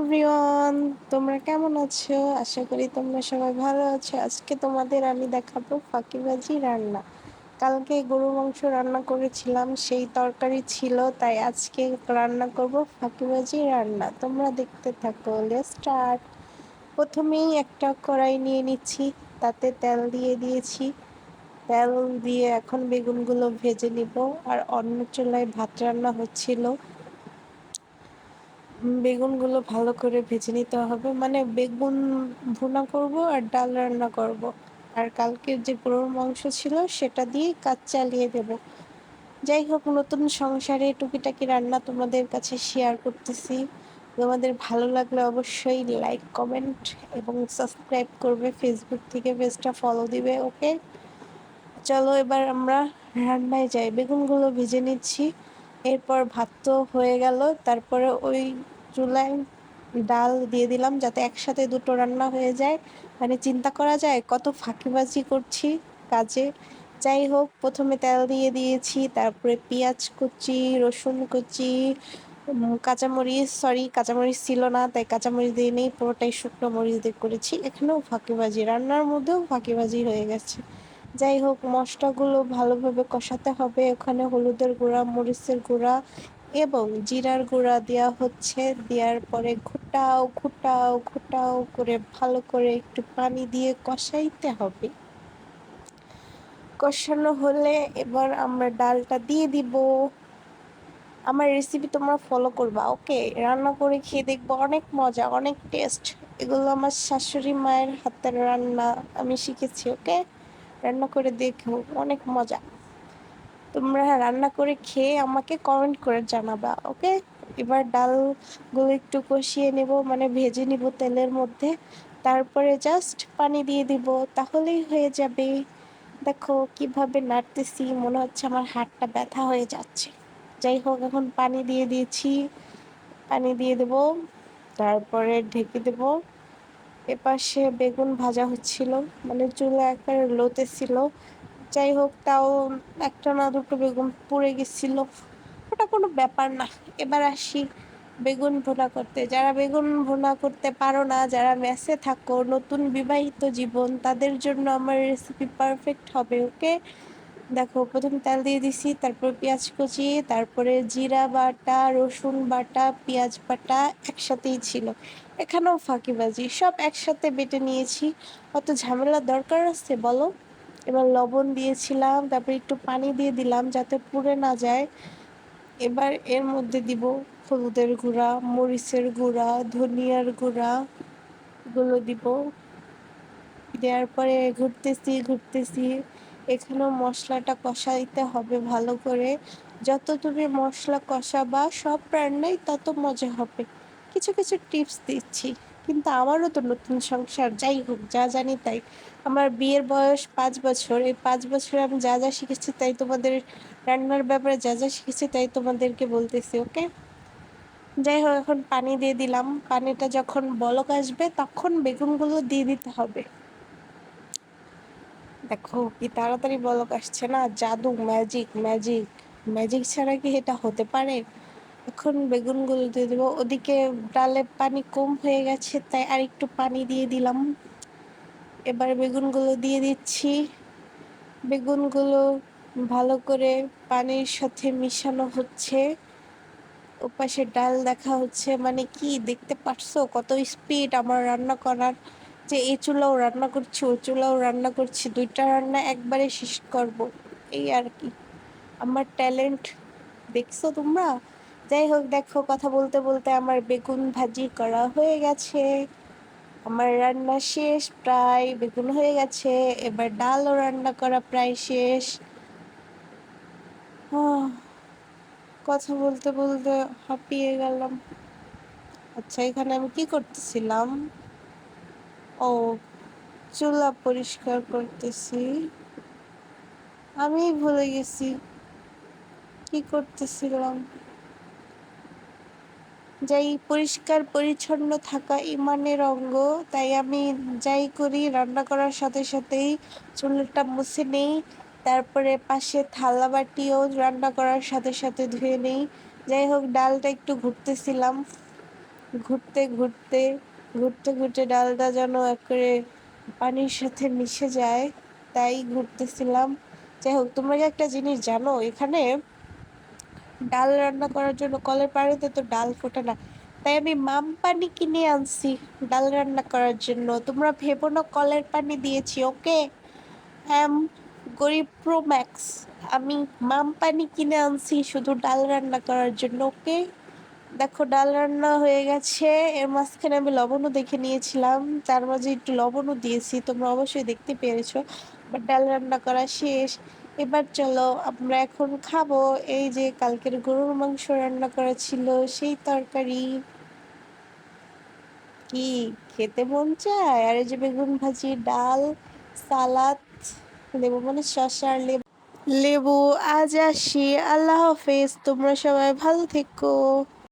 Everyone, তোমরা কেমন আছো? আশা করি তোমরা সবাই ভালো আছো। আজকে তোমাদের আমি দেখাবো ফাঁকিবাজি রান্না। কালকে গরু মাংস রান্না করেছিলাম, সেই তরকারি ছিল, তাই আজকে রান্না করব ফাঁকিবাজি রান্না। তোমরা দেখতে থাকো, লেটস স্টার্ট। প্রথমেই একটা কড়াই নিয়ে নিচ্ছি, তাতে তেল দিয়ে দিয়েছি। তেল দিয়ে এখন বেগুনগুলো ভেজে নিব। আর অন্য চুলায় ভাত রান্না হচ্ছিল। বেগুনগুলো ভালো করে ভেজে নিতে হবে, মানে বেগুন ভুনা করব আর ডাল রান্না করব। আর কালকের যে গরুর মাংস ছিল সেটা দিয়ে কাজ চালিয়ে দেব। যাই হোক, নতুন সংসারে টুকিটাকি রান্না তোমাদের কাছে শেয়ার করতেছি। তোমাদের ভালো লাগলে অবশ্যই লাইক, কমেন্ট এবং সাবস্ক্রাইব করবে। ফেসবুক থেকে পেজটা ফলো দিবে। ওকে, চলো এবার আমরা রান্নায় যাই। বেগুনগুলো ভেজে নিচ্ছি। এরপর ভাত তো হয়ে গেল, তারপরে ওই চুলায় ডাল দিয়ে দিলাম যাতে একসাথে দুটো রান্না হয়ে যায়। মানে চিন্তা করা যায় কত ফাঁকিবাজি করছি কাজে। যাই হোক, প্রথমে তেল দিয়ে দিয়েছি, তারপরে পেঁয়াজ কুচি, রসুন কুচি, কাঁচামরিচ ছিল না, তাই কাঁচামরিচ দিয়ে নেই, পুরোটাই শুকনো মরিচ দিয়ে করেছি। এখানেও ফাঁকিবাজি, রান্নার মধ্যেও ফাঁকিবাজি হয়ে গেছে। যাই হোক, মশলাগুলো ভালোভাবে কষাতে হবে। ওখানে হলুদের গুঁড়া, মরিচের গুঁড়া এবং জিরার গুঁড়া দেওয়া হচ্ছে। দেওয়ার পরে ঘুটাও করে ভালো করে একটু পানি দিয়ে কষাইতে হবে। কষানো হলে এবার আমরা ডালটা দিয়ে দিব। আমার রেসিপি তোমরা ফলো করবা। ওকে, রান্না করে খেয়ে দেখবো, অনেক মজা, অনেক টেস্ট। এগুলো আমার শাশুড়ি মায়ের হাতের রান্না, আমি শিখেছি। ওকে, রান্না করে দেখো, অনেক মজা। তোমরা রান্না করে খেয়ে আমাকে কমেন্ট করে জানাবা। ওকে, এবার ডালগুলো একটু কষিয়ে নেব, মানে ভেজে নিব তেলের মধ্যে। তারপরে জাস্ট পানি দিয়ে দিব, তাহলেই হয়ে যাবে। দেখো কিভাবে নাড়তেছি, মনে হচ্ছে আমার হাতটা ব্যথা হয়ে যাচ্ছে। যাই হোক, এখন পানি দিয়ে দিয়েছি, পানি দিয়ে দেব, তারপরে ঢেকে দেব। এপাশে বেগুন ভাজা হচ্ছিল, মানে চুলা একবারে লোতে ছিল। যাই হোক, তাও একটা না দুটো বেগুন পুড়ে গেছিল, ওটা কোনো ব্যাপার না। এবার আসি বেগুন ভুনা করতে। যারা বেগুন ভুনা করতে পারো না, যারা মেসে থাকো, নতুন বিবাহিত জীবন, তাদের জন্য আমার রেসিপি পারফেক্ট হবে। ওকে, দেখো প্রথমে তেল দিয়ে দিছি, তারপর পেঁয়াজ কুচি, তারপরে জিরা বাটা, রসুন বাটা, পেঁয়াজ বাটা একসাথেই ছিল। এখানেও ফাঁকিবাজি, সব একসাথে বেটে নিয়েছি। অত ঝামেলার দরকার আছে বলো? এবার লবণ দিয়েছিলাম, তারপর একটু পানি দিয়ে দিলাম যাতে পুড়ে না যায়। এবার এর মধ্যে দিব হলুদের গুঁড়া, মরিচের গুঁড়া, ধনিয়ার গুঁড়া, এগুলো দিব। দেওয়ার পরে ঘুরতেছি। এখানেও মশলাটা কষাইতে হবে ভালো করে। যত তুমি মশলা কষাবা সব রান্নাই তত মজা হবে। কিছু কিছু টিপস দিচ্ছি, কিন্তু আমারও তো নতুন সংসার। যাই হোক, যা জানি তাই। আমার বিয়ের বয়স 5 বছর, এই 5 বছরে আমি যা যা শিখেছি তাই তোমাদের, রান্নার ব্যাপারে যা যা শিখেছি তাই তোমাদেরকে বলতেছি। ওকে, যাই হোক, এখন পানি দিয়ে দিলাম। পানিটা যখন বলক আসবে তখন বেগুনগুলো দিয়ে দিতে হবে। দেখো কি তাড়াতাড়ি বলক আসছে না, জাদু, ম্যাজিক ম্যাজিক ম্যাজিক ছাড়া কি এটা হতে পারে? এখন বেগুনগুলো দিয়ে দেবো। ওদিকে ডালে পানি কম হয়ে গেছে, তাই আর একটু পানি দিয়ে দিলাম। এবার বেগুনগুলো দিয়ে দিচ্ছি। বেগুনগুলো ভালো করে পানির সাথে মিশানো হচ্ছে। ওপাশে ডাল দেখা হচ্ছে, মানে কি দেখতে পারছো কত স্পিড আমার রান্না করার? যে এই চুলাও রান্না করছি, ওই চুলাও রান্না করছি, দুইটা রান্না একবারে শেষ করব, এই আর কি। আমার ট্যালেন্ট দেখছো তোমরা? যাই হোক, দেখো কথা বলতে বলতে আমার বেগুন ভাজি করা হয়ে গেছে। আমার রান্না শেষ প্রায়, বেগুন হয়ে গেছে। এবার ডালও রান্না করা প্রায় শেষ। আহ, কথা বলতে বলতে হাঁপিয়ে গেলাম। আচ্ছা, এখানে আমি কি করতেছিলাম? ও, চুলা পরিষ্কার করতেছি। আমি ভুলে গেছি কি করতেছিলাম। যাই, পরিষ্কার পরিচ্ছন্ন থাকা ইমানের অঙ্গ, তাই আমি যাই করি রান্না করার সাথে সাথেই চুলাটা মুছে নেই। তারপরে পাশে থালা বাটিও রান্না করার সাথে সাথে ধুয়ে নেই। যাই হোক, ডালটা একটু ঘুরতেছিলাম। ঘুরতে ঘুরতে ঘুরতে ঘুরতে ডালটা যেন একেবারে পানির সাথে মিশে যায়, তাই ঘুরতেছিলাম। যাই হোক, তোমরা কি একটা জিনিস জানো, এখানে ডাল রান্না করার জন্য কলের পানিতে তো ডাল ফোটে না, তাই আমি মাম পানি কিনে আনছি ডাল রান্না করার জন্য। তোমরা ভেবো না কলের পানি দিয়েছি, ওকে? অ্যাম গরিব প্রো ম্যাক্স। আমি মাম পানি কিনে আনছি শুধু ডাল রান্না করার জন্য, ওকে? দেখো ডাল রান্না হয়ে গেছে, এর মাঝখানে আমি লবণও দেখে নিয়েছিলাম, তার মাঝে একটু লবণও দিয়েছি, তোমরা অবশ্যই দেখতে পেরেছো। বাট ডাল রান্না করা শেষ, এবার চলো আমরা এখন খাবো। এই যে কালকের গরুর মাংস রান্না করা ছিল, সেই তরকারি। কি খেতে মন চায়? আর এই যে বেগুন ভাজি, ডাল, সালাদ, লেবু মানে শসা আর লেবু। আজ আসি, আল্লাহ হাফেজ, তোমরা সবাই ভালো থেকো।